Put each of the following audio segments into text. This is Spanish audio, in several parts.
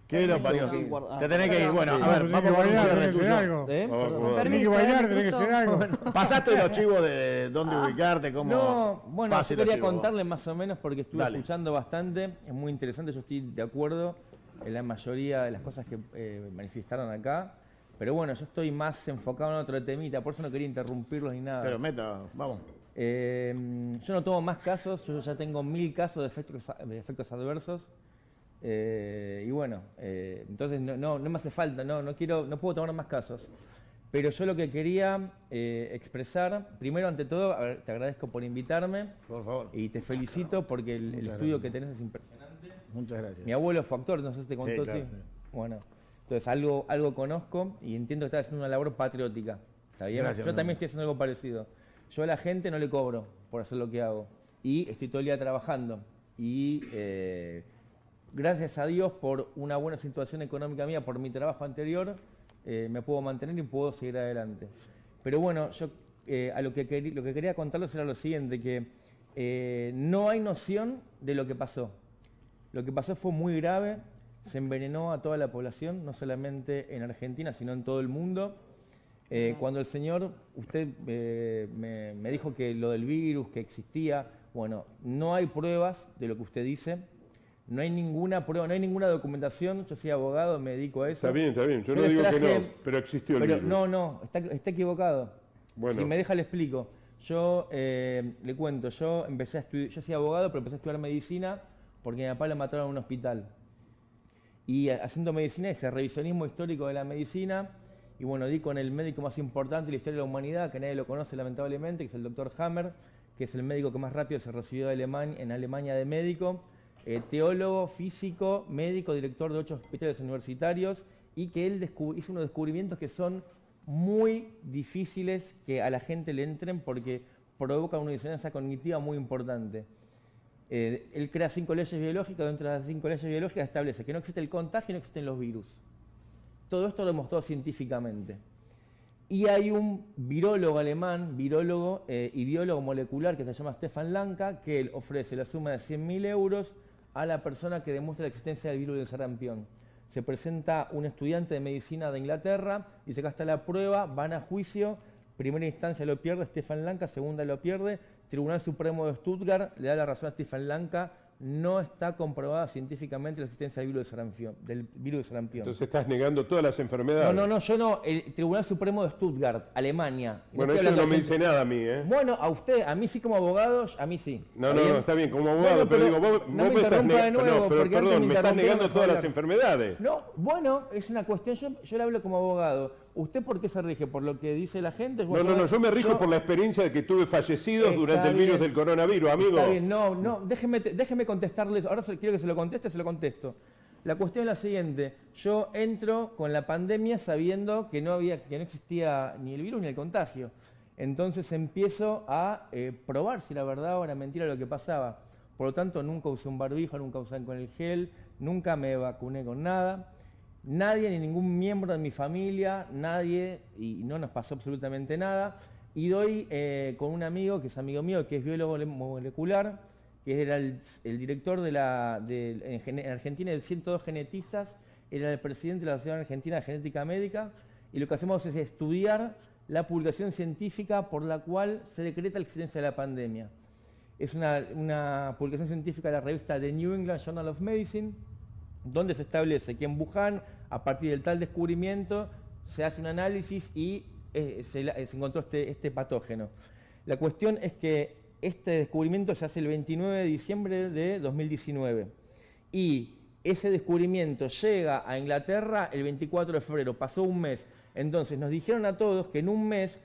¿Qué lo parió? Sí. Te tenés que ir. Bueno, Sí. a ver, Tenés que vamos con un bailar, cierre tenés que hacer tuyo. algo. Perdón. Tenés que bailar, tenés que hacer algo. Pasaste los chivos de dónde ubicarte, cómo. No, bueno, Pase yo los quería chivos. contarle más o menos porque estuve Dale. escuchando bastante, es muy interesante, yo estoy de acuerdo en la mayoría de las cosas que manifestaron acá, pero bueno, yo estoy más enfocado en otro temita, por eso no quería interrumpirlos ni nada. Pero meta, vamos. Yo no tomo más casos, yo ya tengo 1000 casos de efectos adversos. Y bueno, entonces no me hace falta, no puedo tomar más casos. Pero yo lo que quería expresar, primero ante todo, a ver, te agradezco por invitarme. Por favor. Y te felicito porque el Muchas estudio gracias. que tenés es impresionante. Muchas gracias. Mi abuelo fue actor, no sé si te contó. Sí, claro, sí. Bueno, entonces algo conozco y entiendo que estás haciendo una labor patriótica. ¿Está bien? Gracias, Yo también Fernando. estoy haciendo algo parecido. Yo a la gente no le cobro por hacer lo que hago. Y estoy todo el día trabajando. Y gracias a Dios por una buena situación económica mía, por mi trabajo anterior, me puedo mantener y puedo seguir adelante. Pero bueno, yo a lo que quería contarles era lo siguiente, que no hay noción de lo que pasó. Lo que pasó fue muy grave, se envenenó a toda la población, no solamente en Argentina, sino en todo el mundo. Cuando el señor, usted me dijo que lo del virus, que existía, bueno, no hay pruebas de lo que usted dice, no hay ninguna prueba, no hay ninguna documentación, yo soy abogado, me dedico a eso. Está bien, yo no les digo que traje- no, pero existió el pero virus. no, está equivocado. Bueno. Si me deja le explico. Yo le cuento, yo empecé a estudiar, yo soy abogado, pero empecé a estudiar medicina porque a mi papá lo mataron en un hospital. Y haciendo medicina, ese revisionismo histórico de la medicina, y bueno, di con el médico más importante de la historia de la humanidad, que nadie lo conoce lamentablemente, que es el doctor Hammer, que es el médico que más rápido se recibió en Alemania de médico, teólogo, físico, médico, director de 8 hospitales universitarios, y que él hizo unos descubrimientos que son muy difíciles que a la gente le entren porque provocan una disonancia cognitiva muy importante. Él crea 5 leyes biológicas, dentro de las 5 leyes biológicas establece que no existe el contagio y no existen los virus. Todo esto lo demostró científicamente. Y hay un virólogo alemán, y biólogo molecular que se llama Stefan Lanka, que él ofrece la suma de 100.000 euros a la persona que demuestra la existencia del virus del sarampión. Se presenta un estudiante de medicina de Inglaterra, dice que acá está la prueba, van a juicio, primera instancia lo pierde Stefan Lanka, segunda lo pierde, Tribunal Supremo de Stuttgart le da la razón a Stefan Lanka, no está comprobada científicamente la existencia del virus del sarampión. Entonces estás negando todas las enfermedades. No, yo no, el Tribunal Supremo de Stuttgart, Alemania. Bueno, estoy eso hablando no me de dice nada a mí, ¿eh? Bueno, a usted, a mí sí como abogado, a mí sí. No, bien? está bien, como abogado, Bueno, pero digo, vos no me me estás interrumpa de nuevo, no, pero porque antes perdón, me me estás interrumpió, negando no todas puedo las hablar. enfermedades. No, bueno, es una cuestión, yo le hablo como abogado. ¿Usted por qué se rige? ¿Por lo que dice la gente? No, yo me rijo por la experiencia de que tuve fallecidos Está durante el virus bien. del coronavirus, amigo. Está bien, no, déjeme contestarle. Ahora quiero que se lo contesto. La cuestión es la siguiente. Yo entro con la pandemia sabiendo que no existía ni el virus ni el contagio. Entonces empiezo a probar si era verdad o era mentira lo que pasaba. Por lo tanto, nunca usé un barbijo, nunca usé con el gel, nunca me vacuné con nada. Nadie, ni ningún miembro de mi familia, nadie, y no nos pasó absolutamente nada. Y doy con un amigo, que es amigo mío, que es biólogo molecular, que era el director en Argentina de 102 genetistas, era el presidente de la Asociación Argentina de Genética Médica, y lo que hacemos es estudiar la publicación científica por la cual se decreta la existencia de la pandemia. Es una publicación científica de la revista The New England Journal of Medicine, donde se establece que en Wuhan, a partir del tal descubrimiento, se hace un análisis y se encontró este patógeno. La cuestión es que este descubrimiento se hace el 29 de diciembre de 2019 y ese descubrimiento llega a Inglaterra el 24 de febrero, pasó un mes. Entonces nos dijeron a todos que en un mes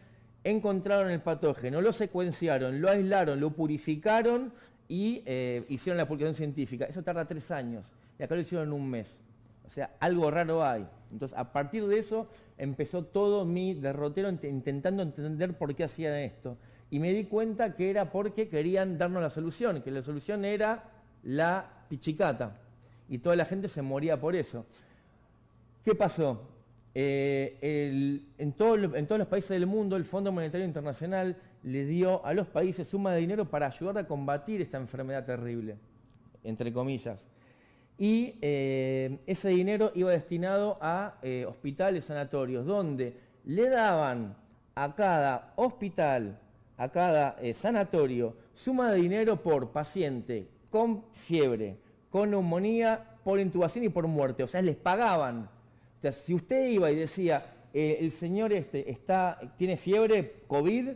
encontraron el patógeno, lo secuenciaron, lo aislaron, lo purificaron y hicieron la publicación científica. Eso tarda 3 años y acá lo hicieron en un mes. O sea, algo raro hay. Entonces, a partir de eso, empezó todo mi derrotero intentando entender por qué hacían esto. Y me di cuenta que era porque querían darnos la solución, que la solución era la pichicata. Y toda la gente se moría por eso. ¿Qué pasó? En todos los países del mundo, el Fondo Monetario Internacional le dio a los países suma de dinero para ayudar a combatir esta enfermedad terrible, entre comillas. y ese dinero iba destinado a hospitales, sanatorios, donde le daban a cada hospital, a cada sanatorio, suma de dinero por paciente con fiebre, con neumonía, por intubación y por muerte. O sea, les pagaban. O sea, si usted iba y decía, el señor tiene fiebre, COVID,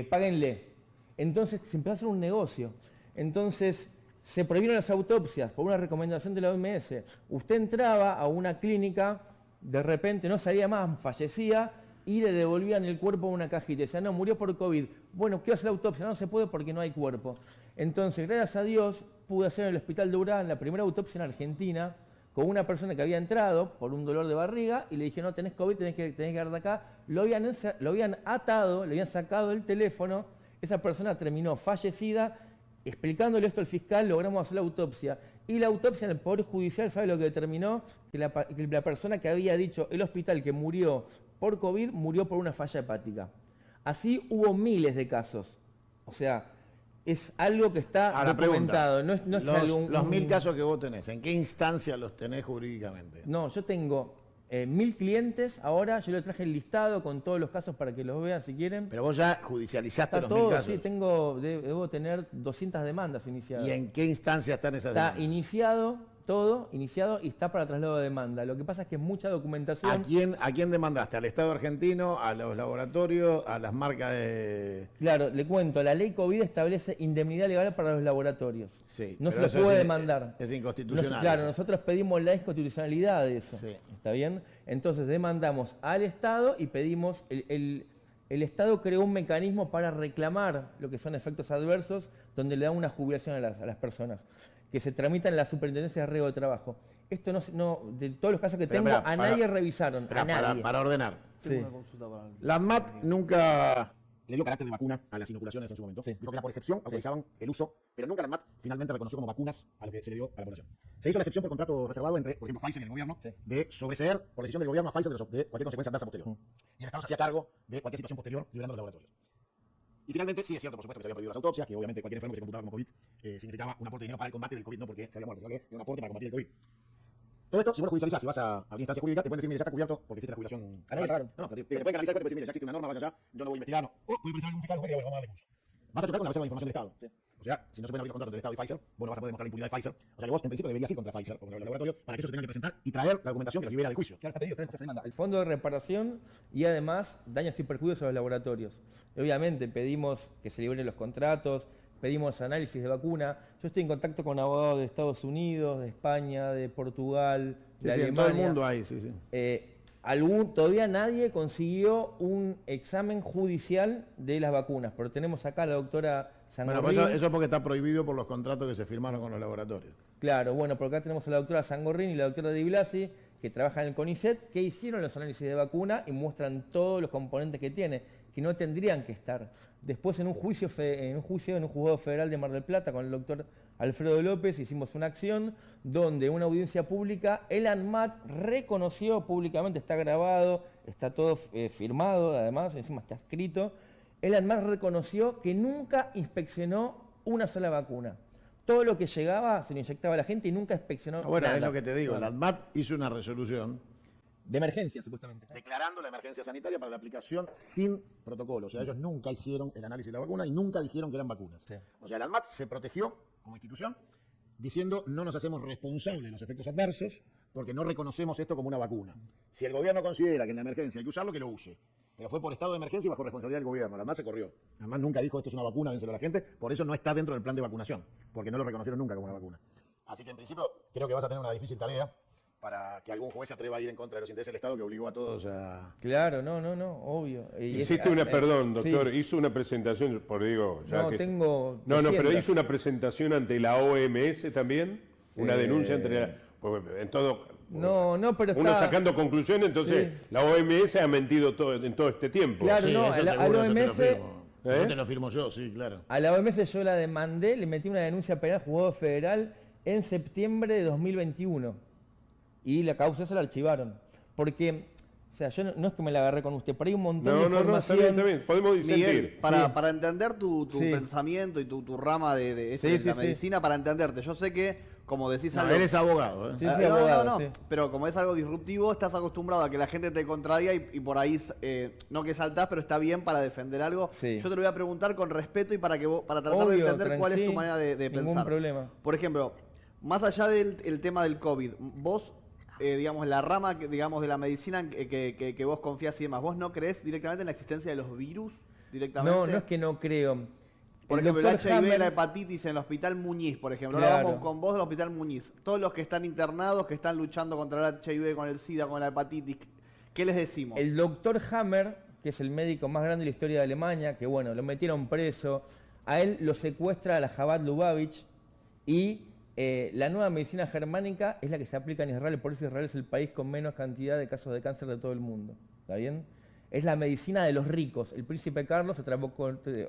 páguenle. Entonces se empezó a hacer un negocio. Entonces se prohibieron las autopsias por una recomendación de la OMS. Usted entraba a una clínica, de repente no salía más, fallecía, y le devolvían el cuerpo a una cajita. Y decían, no, murió por COVID. Bueno, quiero hacer la autopsia. No se puede porque no hay cuerpo. Entonces, gracias a Dios, pude hacer en el hospital de Urán la primera autopsia en Argentina con una persona que había entrado por un dolor de barriga y le dije, no, tenés COVID, tenés que quedar de acá. Lo habían atado, le habían sacado el teléfono. Esa persona terminó fallecida. Explicándole esto al fiscal, logramos hacer la autopsia. Y la autopsia en el Poder Judicial, ¿sabe lo que determinó? Que la persona que había dicho el hospital que murió por COVID, murió por una falla hepática. Así hubo miles de casos. O sea, es algo que está documentado. Pregunta, no es los 1000 casos que vos tenés, ¿en qué instancia los tenés jurídicamente? No, yo tengo 1000 clientes ahora, yo le traje el listado con todos los casos para que los vean si quieren. Pero vos ya judicializaste Está los 1000 todo, casos. sí, debo tener 200 demandas iniciadas. ¿Y en qué instancia están esas Está demandas? iniciado, todo iniciado y está para traslado de demanda. Lo que pasa es que es mucha documentación. ¿A quién demandaste? ¿Al Estado argentino? ¿A los laboratorios? ¿A las marcas de...? Claro, le cuento, la ley COVID establece indemnidad legal para los laboratorios. Sí, No se pero lo eso puede es demandar. Es inconstitucional. Claro, nosotros pedimos la inconstitucionalidad de eso. Sí. ¿Está bien? Entonces demandamos al Estado y pedimos... El Estado creó un mecanismo para reclamar lo que son efectos adversos, donde le da una jubilación a las personas, que se tramitan en la Superintendencia de Riesgo de Trabajo. Esto de todos los casos que tengo, a nadie revisaron. A nadie. Para ordenar. Sí. Una consulta para el- La ANMAT nunca le dio carácter de vacuna a las inoculaciones en su momento. Sí. Dijo que era por excepción, autorizaban el uso, pero nunca la ANMAT finalmente reconoció como vacunas a lo que se le dio a la población. Se hizo la excepción por contrato reservado entre, por ejemplo, Pfizer y el gobierno, de sobreseer por decisión del gobierno a Pfizer de cualquier consecuencia adversa posterior. Y el Estado se hacía cargo de cualquier situación posterior liberando los laboratorios. Y finalmente, sí es cierto, por supuesto, que se habían prohibido las autopsias, que obviamente cualquier enfermo que se computaba como COVID significaba un aporte de dinero para el combate del COVID, no porque se había muerto, sino que era un aporte para combatir el COVID. Todo esto, si vos lo judicializás, si vas a abrir instancia jurídica, te pueden decir, mire, ya está cubierto porque existe la jubilación. A nadie le pagaron. No, pero te pueden canalizar el cuerpo y decir, mire, ya existe una norma, vaya allá, yo no voy a investigar, no. O puede presentar algún fiscal, bueno, vamos a darle curso. Vas a chocar con la reserva de información del Estado. O sea, si no se pueden abrir los contratos del Estado y Pfizer, vos no vas a poder demostrar la impunidad de Pfizer. O sea que vos, en principio, deberías ir contra Pfizer o contra el laboratorio para que ellos se tengan que presentar y traer la documentación que los libera del juicio. Claro, está pedido, tres demandas. El fondo de reparación y además daños y perjuicios a los laboratorios. Y obviamente pedimos que se liberen los contratos, pedimos análisis de vacuna. Yo estoy en contacto con abogados de Estados Unidos, de España, de Portugal, Sí, de sí, en Alemania. todo el mundo hay, sí, sí. Todavía nadie consiguió un examen judicial de las vacunas, pero tenemos acá a la doctora Bueno, Sangorrín. pues eso es porque está prohibido por los contratos que se firmaron con los laboratorios. Claro, bueno, por acá tenemos a la doctora Sangorrín y la doctora Di Blasi, que trabajan en el CONICET, que hicieron los análisis de vacuna y muestran todos los componentes que tiene, que no tendrían que estar. Después en un juzgado federal de Mar del Plata con el doctor Alfredo López hicimos una acción donde en una audiencia pública el ANMAT reconoció públicamente, está grabado, está todo firmado, además, encima está escrito, el ANMAT reconoció que nunca inspeccionó una sola vacuna. Todo lo que llegaba se lo inyectaba a la gente y nunca inspeccionó Bueno, nada. es lo que te digo, la ANMAT hizo una resolución De emergencia, supuestamente. declarando la emergencia sanitaria para la aplicación sin protocolo. O sea, ellos nunca hicieron el análisis de la vacuna y nunca dijeron que eran vacunas. Sí. O sea, la ANMAT se protegió como institución diciendo no nos hacemos responsables de los efectos adversos porque no reconocemos esto como una vacuna. Si el gobierno considera que en la emergencia hay que usarlo, que lo use. Pero fue por estado de emergencia y bajo responsabilidad del gobierno. La ANMAT se corrió. La ANMAT nunca dijo esto es una vacuna, dénselo a la gente. Por eso no está dentro del plan de vacunación, porque no lo reconocieron nunca como una vacuna. Así que en principio creo que vas a tener una difícil tarea para que algún juez se atreva a ir en contra de los intereses del Estado que obligó a todos a... Claro, no, obvio. Hiciste perdón, doctor, hizo una presentación, por digo, ya No, que... tengo... No, pero 200. hizo una presentación ante la OMS también, una denuncia ante la... pues, en todo... No, pero Uno está... sacando conclusiones, entonces Sí. la OMS ha mentido en todo este tiempo. Claro, Sí, no, eso a la seguro, eso te lo OMS firmo. ¿Eh? No te lo firmo yo, sí, claro. A la OMS yo la demandé, le metí una denuncia penal al juzgado federal en septiembre de 2021. Y la causa se la archivaron. Porque, o sea, yo no es que me la agarré con usted, pero hay un montón de No, información. está bien, podemos disentir. Miguel, para entender tu Sí. pensamiento y tu rama de Sí, la sí. medicina, para entenderte, yo sé que como decís No, algo... eres abogado, ¿eh? Sí, Ah, sí, abogado, no. sí. Pero como es algo disruptivo, estás acostumbrado a que la gente te contradiga y por ahí, no que saltás, pero está bien para defender algo. Sí. Yo te lo voy a preguntar con respeto y para tratar de Obvio, entender cuál es tu manera de ningún pensar. problema. Por ejemplo, más allá del tema del COVID, vos, digamos, la rama digamos, de la medicina que vos confías y demás, ¿vos no creés directamente en la existencia de los virus? Directamente. No, no es que no creo. Por El ejemplo, el doctor HIV, Hammer- la hepatitis en el Hospital Muñiz, por ejemplo. Claro. Ahora vamos con vos del Hospital Muñiz. Todos los que están internados, que están luchando contra el HIV, con el SIDA, con la hepatitis, ¿qué les decimos? El doctor Hammer, que es el médico más grande de la historia de Alemania, que bueno, lo metieron preso, a él lo secuestra la Chabad Lubavitch y la nueva medicina germánica es la que se aplica en Israel, por eso Israel es el país con menos cantidad de casos de cáncer de todo el mundo. ¿Está bien? Es la medicina de los ricos. El príncipe Carlos se trató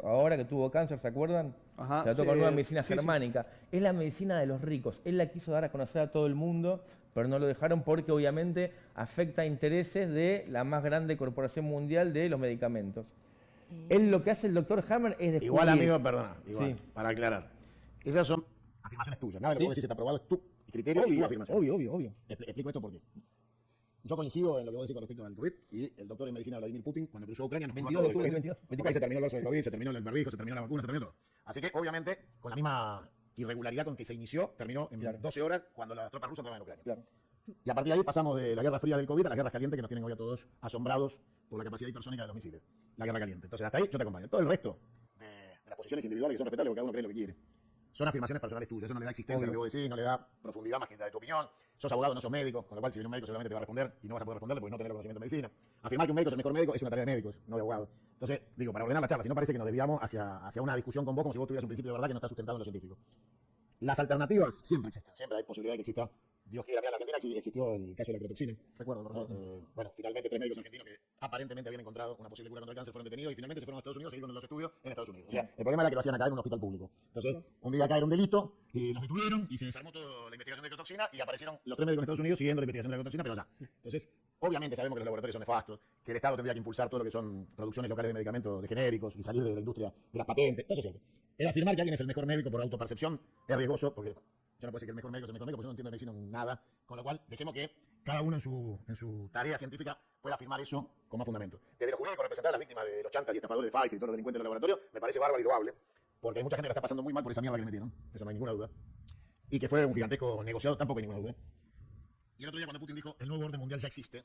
ahora que tuvo cáncer, ¿se acuerdan? Ajá, Se trató sí, con nueva medicina sí, sí. germánica. Es la medicina de los ricos. Él la quiso dar a conocer a todo el mundo, pero no lo dejaron porque obviamente afecta a intereses de la más grande corporación mundial de los medicamentos. Él lo que hace el doctor Hammer es descubrir... Igual, amigo, perdona, igual, Sí. para aclarar. Esas son afirmaciones tuyas. Nada de lo que Sí. vos decís está aprobado, es tu criterio y tu afirmación. obvio. Explico esto porque yo coincido en lo que vos decís con respecto al COVID y el doctor en medicina Vladimir Putin, cuando cruzó Ucrania, nos 22 de octubre del 22. Porque ahí se terminó el verso del COVID, se terminó el barbijo, se terminó la vacuna, se terminó todo. Así que, obviamente, con la misma irregularidad con que se inició, terminó en Claro. 12 horas cuando las tropas rusas entraban en Ucrania. Claro. Y a partir de ahí pasamos de la guerra fría del COVID a las guerras calientes que nos tienen hoy a todos asombrados por la capacidad hipersónica de los misiles. La guerra caliente. Entonces, hasta ahí yo te acompaño. Todo el resto de las posiciones individuales que son respetables porque cada uno cree lo que quiere. Son afirmaciones personales tuyas. Eso no le da existencia a lo que vos decís, no le da profundidad más que la de tu opinión. Sos abogado, no sos médico, con lo cual si viene un médico seguramente te va a responder y no vas a poder responderle porque no tenés conocimiento de medicina. Afirmar que un médico es el mejor médico es una tarea de médicos, no de abogados. Entonces, digo, para ordenar la charla, si no parece que nos desviamos hacia una discusión con vos como si vos tuvieras un principio de verdad que no está sustentado en lo científico. Las alternativas siempre existen, siempre hay posibilidad de que exista. Dios quiera, mira, en la Argentina existió el caso de la crotoxina. Recuerdo. Bueno, finalmente 3 médicos argentinos que aparentemente habían encontrado una posible cura contra el cáncer fueron detenidos y finalmente se fueron a Estados Unidos, siguieron los estudios en Estados Unidos. O sea, el problema era que lo hacían acá en un hospital público. Entonces, un día acá era un delito y los detuvieron y se desarmó toda la investigación de crotoxina y aparecieron los 3 médicos en Estados Unidos siguiendo la investigación de la crotoxina, pero ya. Entonces, obviamente sabemos que los laboratorios son nefastos, que el Estado tendría que impulsar todo lo que son producciones locales de medicamentos de genéricos y salir de la industria de las patentes, todo eso es cierto. El afirmar que alguien es el mejor médico por autopercepción es riesgoso porque yo no puedo decir que el mejor médico es el mejor médico porque yo no entiendo de medicina nada, con lo cual dejemos que cada uno en su tarea científica pueda afirmar eso con más fundamento. Desde lo jurídico, representar a las víctimas de los chantas y estafadores de Pfizer y todos los delincuentes de los laboratorios me parece bárbaro y loable, porque hay mucha gente que la está pasando muy mal por esa mierda que le metieron, eso no hay ninguna duda, y que fue un gigantesco negociado, tampoco hay ninguna duda. Y el otro día cuando Putin dijo el nuevo orden mundial ya existe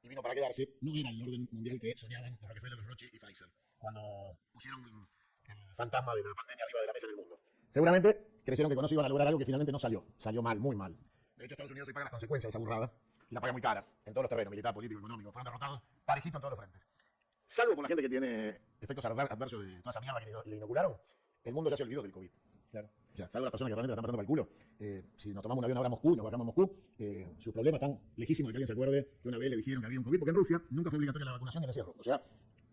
y vino para quedarse, no era el orden mundial que soñaban los Rockefeller, los Rothschild y Pfizer cuando pusieron el fantasma de la pandemia arriba de la mesa en el mundo. Seguramente creyeron que con eso iban a lograr algo que finalmente no salió. Salió mal, muy mal. De hecho, Estados Unidos hoy paga las consecuencias de esa burrada y la paga muy cara en todos los terrenos, militar, político, económico. Fueron derrotados parejito en todos los frentes. Salvo por la gente que tiene efectos adversos de toda esa mierda que le inocularon, el mundo ya se olvidó del COVID. Claro. O sea, salvo las personas que realmente la están pasando para el culo. Si nos tomamos un avión ahora a Moscú, nos bajamos a Moscú, sus problemas están lejísimos de que alguien se acuerde que una vez le dijeron que había un COVID, porque en Rusia nunca fue obligatoria la vacunación y el encierro. O sea,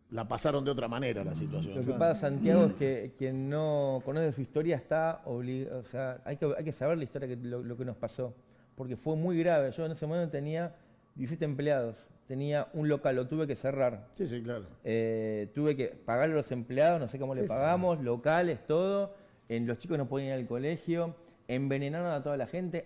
la pasaron de otra manera la situación. Lo que pasa, Santiago, es que quien no conoce su historia está obligado, o sea, hay que saber la historia, lo que nos pasó, porque fue muy grave. Yo en ese momento tenía 17 empleados, tenía un local, lo tuve que cerrar. Sí, sí, claro. Tuve que pagarle a los empleados, no sé cómo le pagamos, locales, todo. Los chicos no podían ir al colegio, envenenaron a toda la gente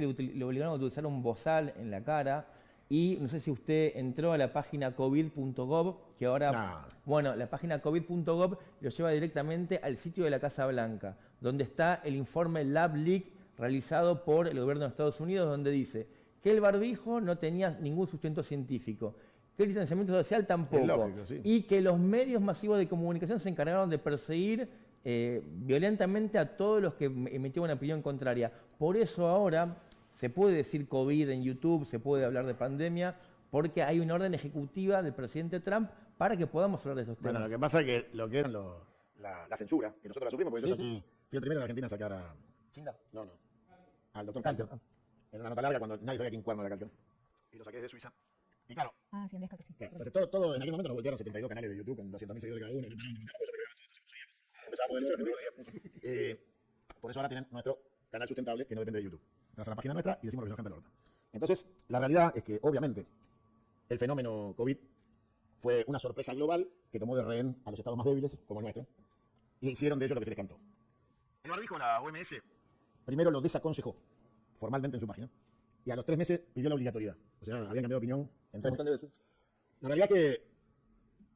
le obligaron a utilizar un bozal en la cara. Y no sé si usted entró a la página covid.gov, que ahora, No. bueno, la página covid.gov lo lleva directamente al sitio de la Casa Blanca, donde está el informe Lab Leak realizado por el gobierno de Estados Unidos, donde dice que el barbijo no tenía ningún sustento científico, que el distanciamiento social tampoco, Es lógico, sí. y que los medios masivos de comunicación se encargaron de perseguir violentamente a todos los que emitían una opinión contraria. Por eso ahora se puede decir COVID en YouTube, se puede hablar de pandemia, porque hay una orden ejecutiva del presidente Trump para que podamos hablar de estos temas. Bueno, lo que pasa es que lo que eran la censura, que nosotros la sufrimos, porque yo fui el primero en Argentina a sacar a... No, al doctor Kalter. Era una nota larga cuando nadie sabía quién cuerno era Kalter. Y lo saqué desde Suiza. Y claro, Ah, sí, deja que sí. entonces todo en aquel momento nos voltearon 72 canales de YouTube con 200.000 seguidores cada uno. Empezamos por eso ahora tienen nuestro canal sustentable que no depende de YouTube. Entras a la página nuestra y decimos lo que nos canta el orto. Entonces, la realidad es que, obviamente, el fenómeno COVID fue una sorpresa global que tomó de rehén a los estados más débiles, como el nuestro, y hicieron de ello lo que se les cantó. El barbijo, la OMS, primero lo desaconsejó formalmente en su página, y a los 3 meses pidió la obligatoriedad. O sea, habían cambiado de opinión en 3 meses. La realidad es que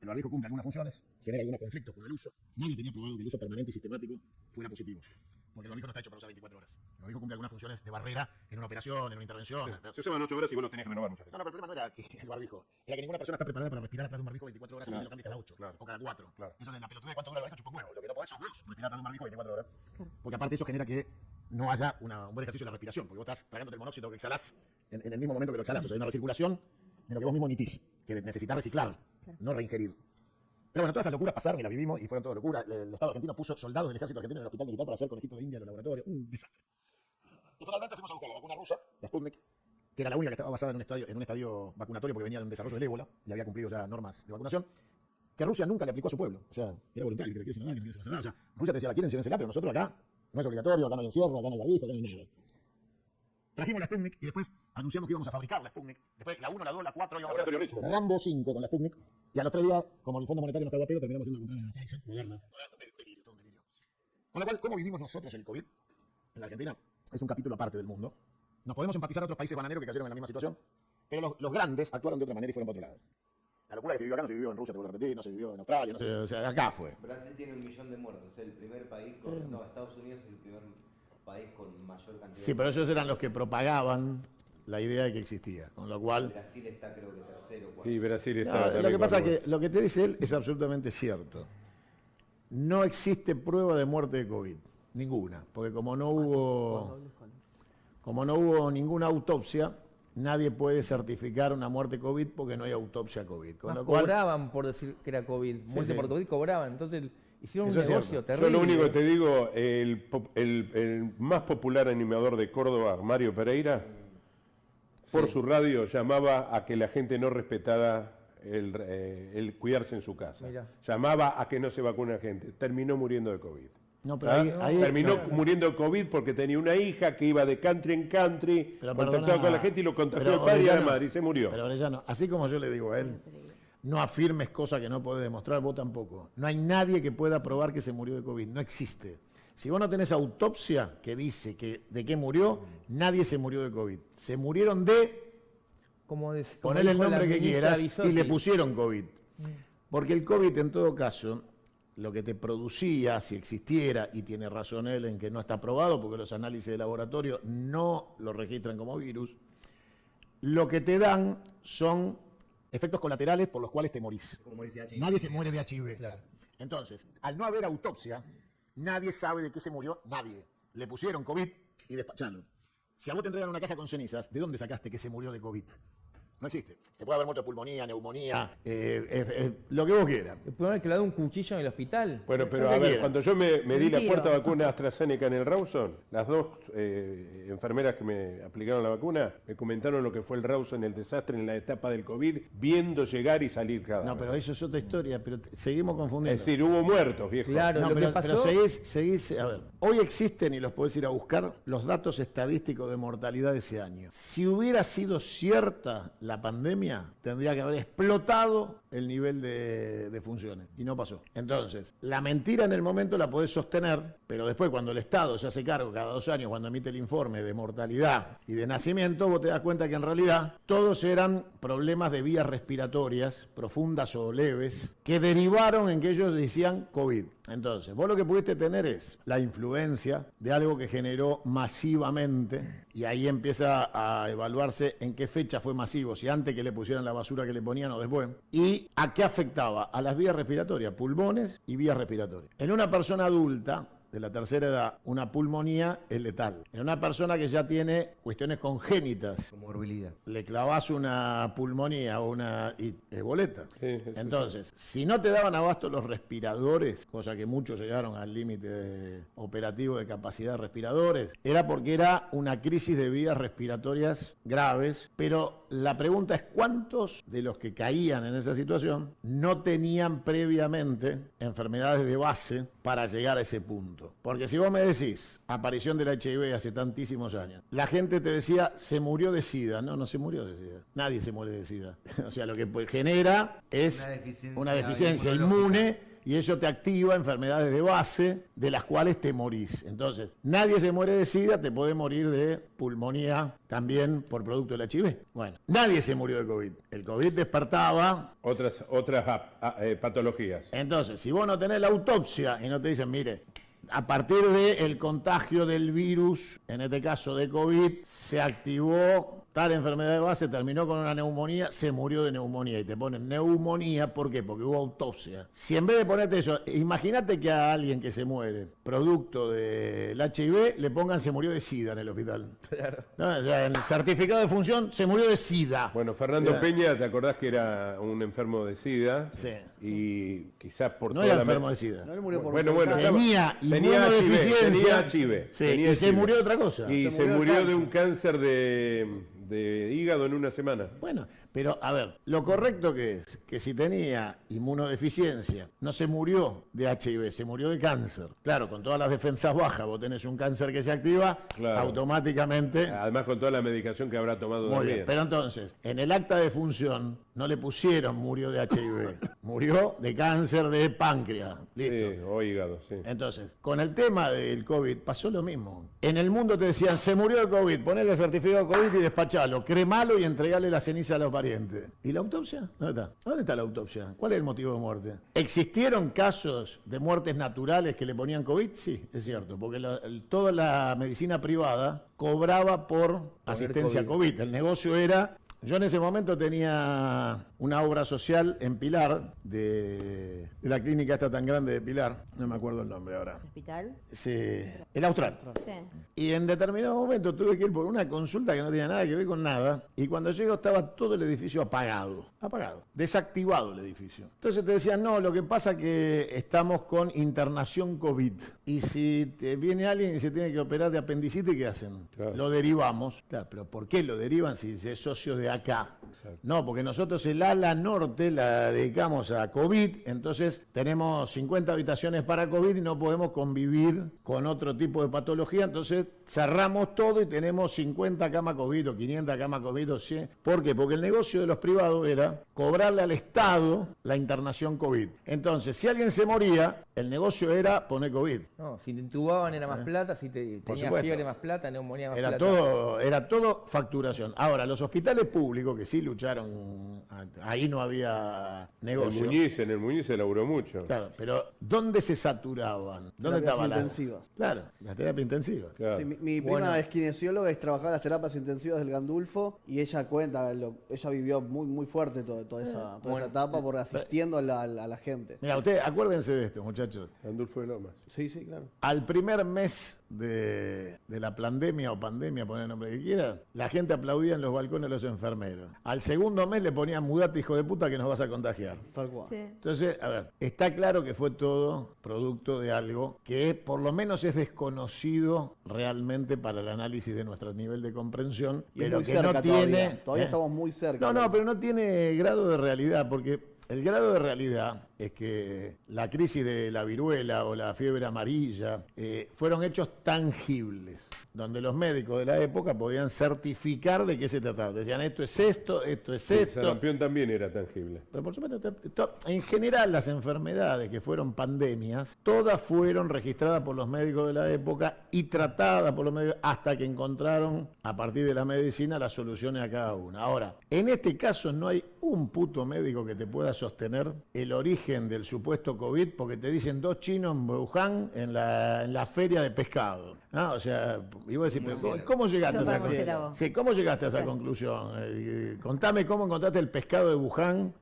el barbijo cumple algunas funciones, genera algunos conflictos con el uso. Nadie tenía probado que el uso permanente y sistemático fuera positivo. Porque el barbijo no está hecho para usar 24 horas. El barbijo cumple algunas funciones de barrera en una operación, en una intervención. Se usaban 8 horas y vos lo tenías que renovar muchas veces. No, pero el problema no era que el barbijo, era que ninguna persona está preparada para respirar atrás de un barbijo 24 horas y lo cambies cada 8 o cada 4. Claro. Eso es la pelotuda de cuánto dura el barbijo chupa un huevo. Lo que no podés sos vos respirar atrás de un barbijo 24 horas. Porque aparte eso genera que no haya un buen ejercicio de la respiración, porque vos estás tragándote el monóxido que exhalás en el mismo momento que lo exhalás. O sea, hay una recirculación de lo que vos mismo emitís, que necesitas reciclar, no reingerir. Pero bueno, todas esas locuras pasaron y las vivimos y fueron todas locuras. El Estado argentino puso soldados del ejército argentino en el hospital militar para hacer conejitos de India en los laboratorios. Un desastre. Y finalmente fuimos a buscar la vacuna rusa, la Sputnik, que era la única que estaba basada en un estadio vacunatorio porque venía de un desarrollo del ébola y había cumplido ya normas de vacunación, que Rusia nunca le aplicó a su pueblo. O sea, era voluntario, que le quería que no quería nada. O sea, Rusia te decía, la quieren, llévensela, pero nosotros acá no es obligatorio, acá no hay encierro, acá no hay barbijo, acá no hay nada. Trajimos la Sputnik y después anunciamos que íbamos a fabricar la Sputnik. Después la 1, la 2, la 4 íbamos a hacer Rambo 5 con la Sputnik. Y a los 3 días, como el Fondo Monetario nos cagó a pedo, terminamos haciendo una compra de Pfizer moderna. Delirio, todo un delirio. Con lo cual, ¿cómo vivimos nosotros el COVID en la Argentina? Es un capítulo aparte del mundo. Nos podemos empatizar a otros países bananeros que cayeron en la misma situación, pero los grandes actuaron de otra manera y fueron para otro lado. La locura que se vivió acá no se vivió en Rusia, te vuelvo a repetir, no se vivió en Australia, no se, o sea, acá fue. Brasil tiene 1 millón de muertos, es el primer país con... No, Estados Unidos es el primer país con mayor cantidad. Sí, pero ellos eran los que propagaban la idea de que existía, con lo cual... Brasil está creo que tercero. Sí, Brasil está... No, lo también que pasa es con- que lo que te dice él es absolutamente cierto. No existe prueba de muerte de COVID, ninguna, porque como no hubo ninguna autopsia, nadie puede certificar una muerte COVID porque no hay autopsia COVID. Con Más lo cual, cobraban por decir que era COVID. Muerte sí. por COVID cobraban. Entonces hicieron Eso un es negocio cierto. terrible. Yo lo único que te digo, el más popular animador de Córdoba, Mario Pereira, por su radio llamaba a que la gente no respetara el cuidarse en su casa. Mirá. Llamaba a que no se vacune la gente. Terminó muriendo de COVID. no, pero ¿Ah? ahí- Terminó no, muriendo de COVID porque tenía una hija que iba de country en country, pero contactaba perdona, con la gente y lo contagió pero al padre y a la Orellano, madre y se murió. Pero Orellano, así como yo le digo a él, no afirmes cosas que no podés demostrar, vos tampoco. No hay nadie que pueda probar que se murió de COVID, no existe. Si vos no tenés autopsia que dice que de qué murió, nadie se murió de COVID. Se murieron de... Como Ponele el dijo la nombre que ministra quieras Bisotti. y le pusieron COVID. Porque el COVID, en todo caso, lo que te producía, si existiera, y tiene razón él en que no está probado, porque los análisis de laboratorio no lo registran como virus, lo que te dan son efectos colaterales por los cuales te morís. Como dice H. Nadie se muere de HIV. Claro. Entonces, al no haber autopsia, nadie sabe de qué se murió, nadie. Le pusieron COVID y despacharon. Si a vos te entregan una caja con cenizas, ¿de dónde sacaste que se murió de COVID? No existe. Se puede haber muerto de pulmonía, neumonía, lo que vos quieras. El problema es que le da un cuchillo en el hospital. Bueno, pero Lo que a ver, quiera. cuando yo me di la Mentira. cuarta vacuna AstraZeneca en el Rawson, las dos enfermeras que me aplicaron la vacuna me comentaron lo que fue el Rawson, el desastre en la etapa del COVID, viendo llegar y salir cada No, vez. pero eso es otra historia, pero seguimos confundiendo. Es decir, hubo muertos, viejo. Claro. No, lo que pero pasó- seguís, a ver, hoy existen, y los podés ir a buscar, los datos estadísticos de mortalidad de ese año. Si hubiera sido cierta la pandemia, tendría que haber explotado el nivel de funciones, y no pasó. Entonces, la mentira en el momento la podés sostener, pero después cuando el Estado se hace cargo cada 2 años, cuando emite el informe de mortalidad y de nacimiento, vos te das cuenta que en realidad todos eran problemas de vías respiratorias, profundas o leves, que derivaron en que ellos decían COVID. Entonces, vos lo que pudiste tener es la influencia de algo que generó masivamente, y ahí empieza a evaluarse en qué fecha fue masivo, si antes que le pusieran la basura que le ponían o después, y a qué afectaba, a las vías respiratorias, pulmones y vías respiratorias. En una persona adulta, de la tercera edad, una pulmonía es letal. En una persona que ya tiene cuestiones congénitas, Comorbilidad. le clavas una pulmonía o una y es boleta. Sí, sí, Entonces, si no te daban abasto los respiradores, cosa que muchos llegaron al límite operativo de capacidad de respiradores, era porque era una crisis de vías respiratorias graves, pero la pregunta es cuántos de los que caían en esa situación no tenían previamente enfermedades de base para llegar a ese punto. Porque si vos me decís, aparición del HIV hace tantísimos años, la gente te decía, se murió de SIDA. No, no se murió de SIDA. Nadie se muere de SIDA. O sea, lo que genera es Una deficiencia una deficiencia inmunológica. inmune y eso te activa enfermedades de base de las cuales te morís. Entonces, nadie se muere de SIDA, te puede morir de pulmonía también por producto del HIV. Bueno, nadie se murió de COVID. El COVID despertaba. Otras patologías. Entonces, si vos no tenés la autopsia y no te dicen, mire, a partir del contagio del virus, en este caso de COVID, se activó tal enfermedad de base, terminó con una neumonía, se murió de neumonía. Y te ponen neumonía, ¿por qué? Porque hubo autopsia. Si en vez de ponerte eso, imagínate que a alguien que se muere producto del HIV, le pongan se murió de SIDA en el hospital. Claro. No, o sea, en el certificado de función se murió de SIDA. Bueno, Fernando Peña, ¿te acordás que era un enfermo de SIDA? Sí. Y quizás por No toda era la enfermo de SIDA. No, él murió por Bueno, Tenía tenía inmunodeficiencia. HIV. Sí, tenía y se HIV. murió de otra cosa. Y se murió de un cáncer de hígado en una semana. Bueno, pero a ver, lo correcto que es que si tenía inmunodeficiencia, no se murió de HIV, se murió de cáncer. Claro, con todas las defensas bajas, vos tenés un cáncer que se activa, Claro. automáticamente. Además con toda la medicación que habrá tomado Muy bien, también. pero entonces, en el acta de función no le pusieron murió de HIV, murió de cáncer de páncreas. Listo. Sí, o hígado, sí. Entonces, con el tema del COVID pasó lo mismo. En el mundo te decían, se murió de COVID, ponele el certificado de COVID y despachalo, cremalo y entregale la ceniza a los parientes. ¿Y la autopsia? ¿Dónde está? ¿Dónde está la autopsia? ¿Cuál es el motivo de muerte? ¿Existieron casos de muertes naturales que le ponían COVID? Sí, es cierto, porque toda la medicina privada cobraba por asistencia COVID. El negocio era... Yo en ese momento tenía una obra social en Pilar, de la clínica esta tan grande de Pilar, no me acuerdo el nombre ahora. ¿Hospital? Sí, el Austral. Sí. Y en determinado momento tuve que ir por una consulta que no tenía nada que ver con nada, y cuando llego estaba todo el edificio apagado, desactivado el edificio. Entonces te decían, no, lo que pasa que estamos con internación COVID, y si te viene alguien y se tiene que operar de apendicitis, ¿qué hacen? Claro. Lo derivamos. Claro, pero ¿por qué lo derivan si es socio de acá? Exacto. No, porque nosotros el ala norte la dedicamos a COVID, entonces tenemos 50 habitaciones para COVID y no podemos convivir con otro tipo de patología, entonces cerramos todo y tenemos 50 camas COVID o 500 camas COVID o 100. ¿Por qué? Porque el negocio de los privados era cobrarle al Estado la internación COVID. Entonces, si alguien se moría, el negocio era poner COVID. No, si te intubaban era más plata, si Por tenías supuesto. fiebre más plata, neumonía más Era plata. era todo facturación. Ahora, los hospitales públicos que sí lucharon, ahí no había negocio. En el Muñiz se laburó mucho. Claro, pero ¿dónde se saturaban? ¿Dónde Terapias estaba intensivas. Claro, la terapia intensiva. Claro. Sí, mi Bueno. prima es kinesióloga y trabajaba en las terapias intensivas del Gandulfo y ella cuenta, ella vivió muy fuerte toda esa etapa por asistiendo a la gente. Mira, ustedes acuérdense de esto, muchachos. Gandulfo de Lomas. Sí, claro. Al primer mes de la pandemia o pandemia, poner el nombre que quiera, la gente aplaudía en los balcones a los enfermeros. Al segundo mes le ponían mudate, hijo de puta, que nos vas a contagiar. Tal cual. Sí. Entonces, a ver, está claro que fue todo producto de algo que por lo menos es desconocido realmente para el análisis de nuestro nivel de comprensión, Y es pero muy que cerca no tiene... todavía. Todavía ¿eh? estamos muy cerca. No, pero no tiene grado de realidad, porque el grado de realidad es que la crisis de la viruela o la fiebre amarilla fueron hechos tangibles, donde los médicos de la época podían certificar de qué se trataba. Decían, esto es esto es El esto. sarampión también era tangible. Pero por supuesto, en general las enfermedades que fueron pandemias, todas fueron registradas por los médicos de la época y tratadas por los médicos hasta que encontraron, a partir de la medicina, las soluciones a cada una. Ahora, en este caso no hay un puto médico que te pueda sostener el origen del supuesto COVID, porque te dicen 2 chinos en Wuhan en la feria de pescado. ¿No? O sea, y vos decís, pero ¿cómo llegaste a Eso esa para murciélago. Sí, ¿cómo llegaste a esa conclusión? Contame cómo encontraste el pescado de Wuhan,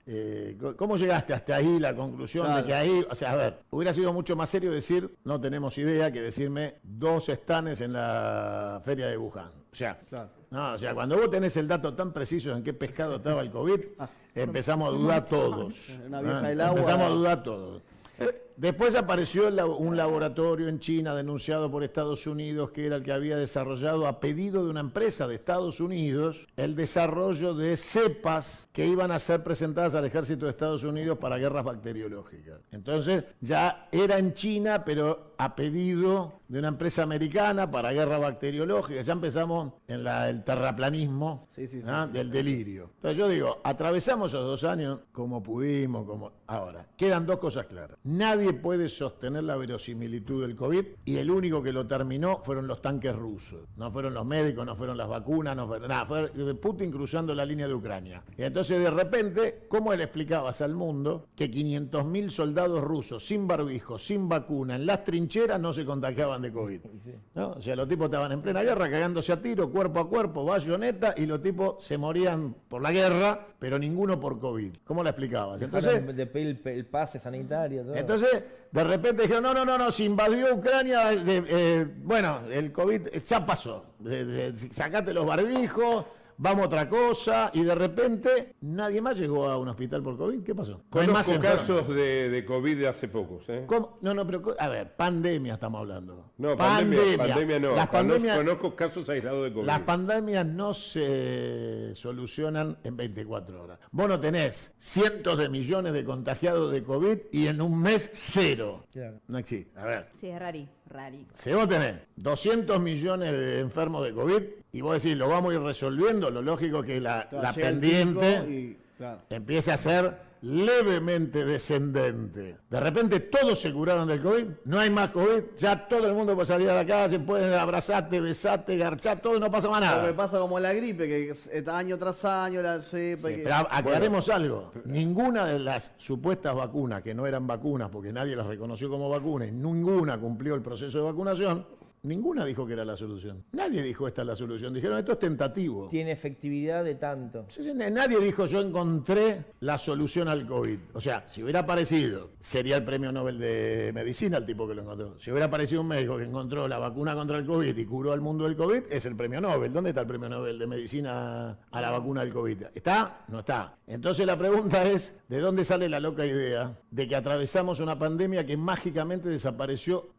cómo llegaste hasta ahí, la conclusión de que ahí, o sea, a ver, hubiera sido mucho más serio decir, no tenemos idea, que decirme 2 estanes en la feria de Wuhan. O sea, no, o sea, cuando vos tenés el dato tan preciso en qué pescado estaba el COVID, empezamos a dudar todos. Una vieja del agua. Empezamos a dudar todos. Después apareció un laboratorio en China denunciado por Estados Unidos que era el que había desarrollado a pedido de una empresa de Estados Unidos el desarrollo de cepas que iban a ser presentadas al ejército de Estados Unidos para guerras bacteriológicas. Entonces ya era en China, pero a pedido de una empresa americana para guerra bacteriológica. Ya empezamos en el terraplanismo del delirio. Entonces yo digo, atravesamos esos 2 años como pudimos, como ahora. Quedan 2 cosas claras. Nadie puede sostener la verosimilitud del COVID y el único que lo terminó fueron los tanques rusos. No fueron los médicos, no fueron las vacunas, no fueron nada. Fue Putin cruzando la línea de Ucrania. Y entonces de repente, ¿cómo le explicabas al mundo que 500.000 soldados rusos sin barbijo, sin vacuna, en las trincheras no se contagiaban de COVID? ¿No? O sea, los tipos estaban en plena guerra cagándose a tiro, cuerpo a cuerpo, bayoneta, y los tipos se morían por la guerra, pero ninguno por COVID. ¿Cómo la explicabas? Entonces, de pedir el pase sanitario, todo. Entonces, de repente dijeron, no, se invadió Ucrania, bueno, el COVID ya pasó, sacate los barbijos, vamos a otra cosa, y de repente nadie más llegó a un hospital por COVID. ¿Qué pasó? Conozco casos de COVID de hace pocos. ¿Cómo? No, pero, a ver, pandemia estamos hablando. No, pandemia no. Las Conozco casos aislados de COVID. Las pandemias no se solucionan en 24 horas. Vos no tenés cientos de millones de contagiados de COVID y en un mes 0. Claro. No existe. A ver. Sí, es rari. Si vos tenés 200 millones de enfermos de COVID y vos decís, lo vamos a ir resolviendo, lo lógico es que la pendiente empiece a ser levemente descendente. De repente todos se curaron del COVID, no hay más COVID, ya todo el mundo puede salir a la calle, pueden abrazarte, besarte, garchar, todo, no pasa más nada. Lo que pasa como la gripe, que año tras año la cepa. Sí, pero aclaremos algo, ninguna de las supuestas vacunas, que no eran vacunas porque nadie las reconoció como vacunas, y ninguna cumplió el proceso de vacunación, ninguna dijo que era la solución. Nadie dijo esta es la solución. Dijeron esto es tentativo. Tiene efectividad de tanto. Sí, nadie dijo yo encontré la solución al COVID. O sea, si hubiera aparecido, sería el premio Nobel de Medicina el tipo que lo encontró. Si hubiera aparecido un médico que encontró la vacuna contra el COVID y curó al mundo del COVID, es el premio Nobel. ¿Dónde está el premio Nobel de Medicina a la vacuna del COVID? ¿Está? No está. Entonces la pregunta es, ¿de dónde sale la loca idea de que atravesamos una pandemia que mágicamente desapareció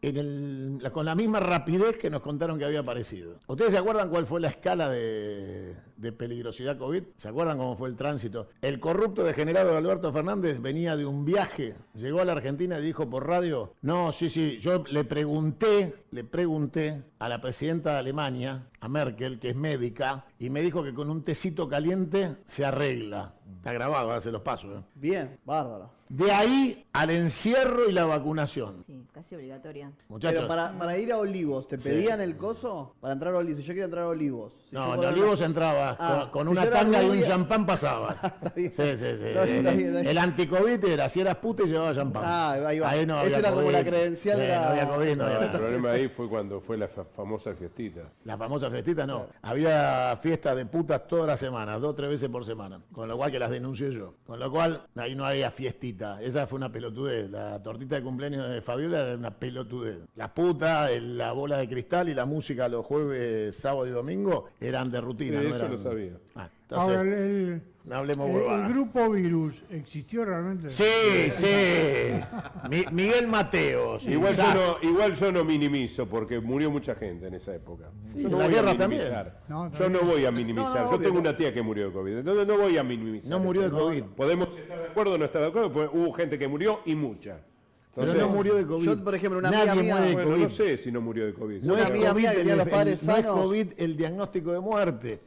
con la misma rapidez que nos contaron que había aparecido? ¿Ustedes se acuerdan cuál fue la escala de peligrosidad COVID? ¿Se acuerdan cómo fue el tránsito? El corrupto degenerado Alberto Fernández venía de un viaje, llegó a la Argentina y dijo por radio, no, sí, yo le pregunté a la presidenta de Alemania, a Merkel, que es médica, y me dijo que con un tecito caliente se arregla. Está grabado, hace los pasos. Bien, bárbaro. De ahí al encierro y la vacunación. Sí, casi obligatoria. Muchachos. Pero para ir a Olivos, ¿te pedían el coso? Para entrar a Olivos. Si yo quería entrar a Olivos. No, en Olivos entraba con una tanga y un champán pasaba. Está bien. Sí. No, está bien. El anticovid era, si eras puta y llevaba champán. Ahí va. Ahí no Esa había era COVID. como la credencial de la... No había COVID, no había El nada. problema ahí fue cuando fue la famosa fiestita. La famosa festita no. Había fiestas de putas todas las semanas, 2 o 3 veces por semana. Con lo cual que las denuncié yo. Con lo cual ahí no había fiestita. Esa fue una pelotudez. La tortita de cumpleaños de Fabiola era una pelotudez. La puta, la bola de cristal y la música los jueves, sábado y domingo eran de rutina. Sí, no eso eran... lo sabía. Entonces, Ahora, no hablemos el huevadas. grupo Virus existió realmente. Sí. Miguel Mateos. Igual Sachs. yo no minimizo porque murió mucha gente en esa época. Sí, Yo en la guerra también. No, Yo no voy a minimizar. No, Yo obvio, tengo no. una tía que murió de COVID. Entonces no voy a minimizar. No murió de COVID. Podemos estar de acuerdo o no estar de acuerdo, porque hubo gente que murió y mucha. Pero Entonces, no murió de COVID. Yo, por ejemplo, una Nadie amiga mía- muere de bueno, COVID. no sé si no murió de COVID. Una es amiga COVID mía que tiene los padres no es sanos. COVID el diagnóstico de muerte.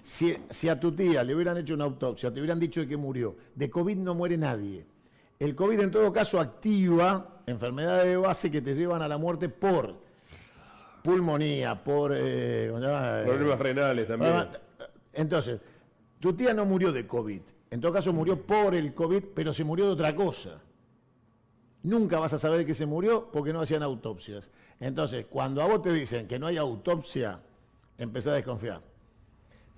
Si a tu tía le hubieran hecho una autopsia, te hubieran dicho que murió. De COVID no muere nadie. El COVID en todo caso activa enfermedades de base que te llevan a la muerte por pulmonía, por ¿cómo se llama? Problemas renales también. Entonces, tu tía no murió de COVID. En todo caso murió por el COVID, pero se murió de otra cosa. Nunca vas a saber que se murió porque no hacían autopsias. Entonces, cuando a vos te dicen que no hay autopsia, empezá a desconfiar.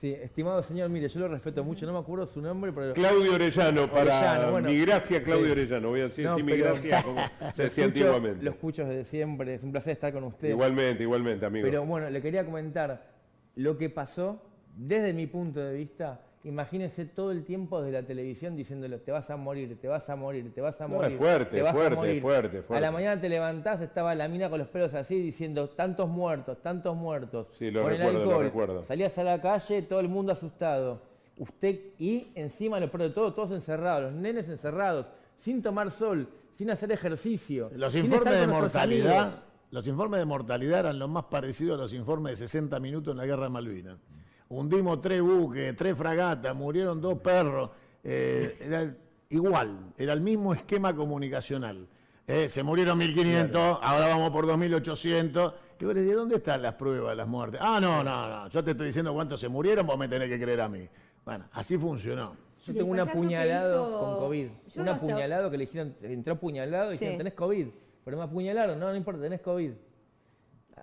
Sí, estimado señor, mire, yo lo respeto mucho, no me acuerdo su nombre, pero... Claudio Orellano, para Orellano, bueno. mi gracia, Claudio Sí. Orellano. Voy a decir No, sí, mi pero- gracia, como se decía antiguamente. Lo escucho desde siempre, es un placer estar con usted. Igualmente, amigo. Pero bueno, le quería comentar lo que pasó desde mi punto de vista, Imagínense todo el tiempo desde la televisión diciéndole, te vas a morir, te vas a morir, te vas a No, morir. es fuerte, te vas a fuerte, morir". fuerte, A fuerte. la mañana te levantás, estaba la mina con los pelos así diciendo, tantos muertos, tantos muertos. Sí, lo Con el recuerdo, lo alcohol. recuerdo. Salías a la calle, todo el mundo asustado. Usted, y encima lo peor de todo, todos encerrados, los nenes encerrados, sin tomar sol, sin hacer ejercicio. Los sin informes estar de con nuestros mortalidad, amigos. los informes de mortalidad eran lo más parecido a los informes de 60 minutos en la guerra de Malvinas. Hundimos 3 buques, 3 fragatas, murieron 2 perros. Era igual, era el mismo esquema comunicacional. Se murieron 1.500, ahora vamos por 2.800. Y vos le decís, ¿dónde están las pruebas de las muertes? Ah, no, yo te estoy diciendo cuántos se murieron, vos me tenés que creer a mí. Bueno, así funcionó. Yo Y tengo el un payaso que apuñalado hizo- con COVID. Yo Un hasta- apuñalado que le dijeron, entró apuñalado y dijeron, Sí. tenés COVID. Pero me apuñalaron, no importa, tenés COVID.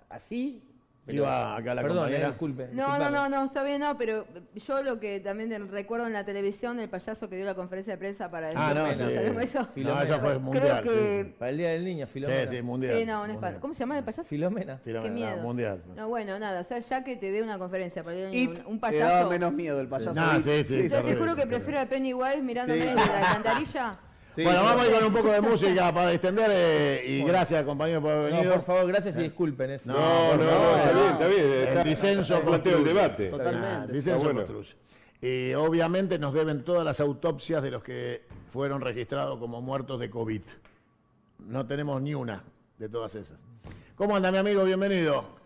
Así. Iba acá la Perdón, compañera. disculpe. No, disculpame. está bien, no, pero yo lo que también recuerdo en la televisión, el payaso que dio la conferencia de prensa para decir, Ah, no, bueno, sí. ¿sabemos eso? No, esa fue Creo mundial. que... Para el Día del Niño, Sí, Filomena. sí, mundial. Sí, no, un mundial. ¿Cómo se llama el payaso? Filomena. Filomena, Qué miedo. mundial. No, bueno, nada, o sea, ya que te dé una conferencia para el Y un te daba payaso... menos miedo el payaso. No, sí, sí, Te terrible, juro que terrible. prefiero a Pennywise mirándome Sí. desde la alcantarilla. Sí, Bueno, sí. vamos a ir con un poco de música para extender y gracias compañero por haber No, venido. por favor, gracias y disculpen eso. No, No, no, no, está no. bien, está bien. El Está, disenso planteo el construye. debate. Totalmente. Ah, disenso Está bueno. construye. Y obviamente nos deben todas las autopsias de los que fueron registrados como muertos de COVID. No tenemos ni una de todas esas. ¿Cómo anda mi amigo? Bienvenido.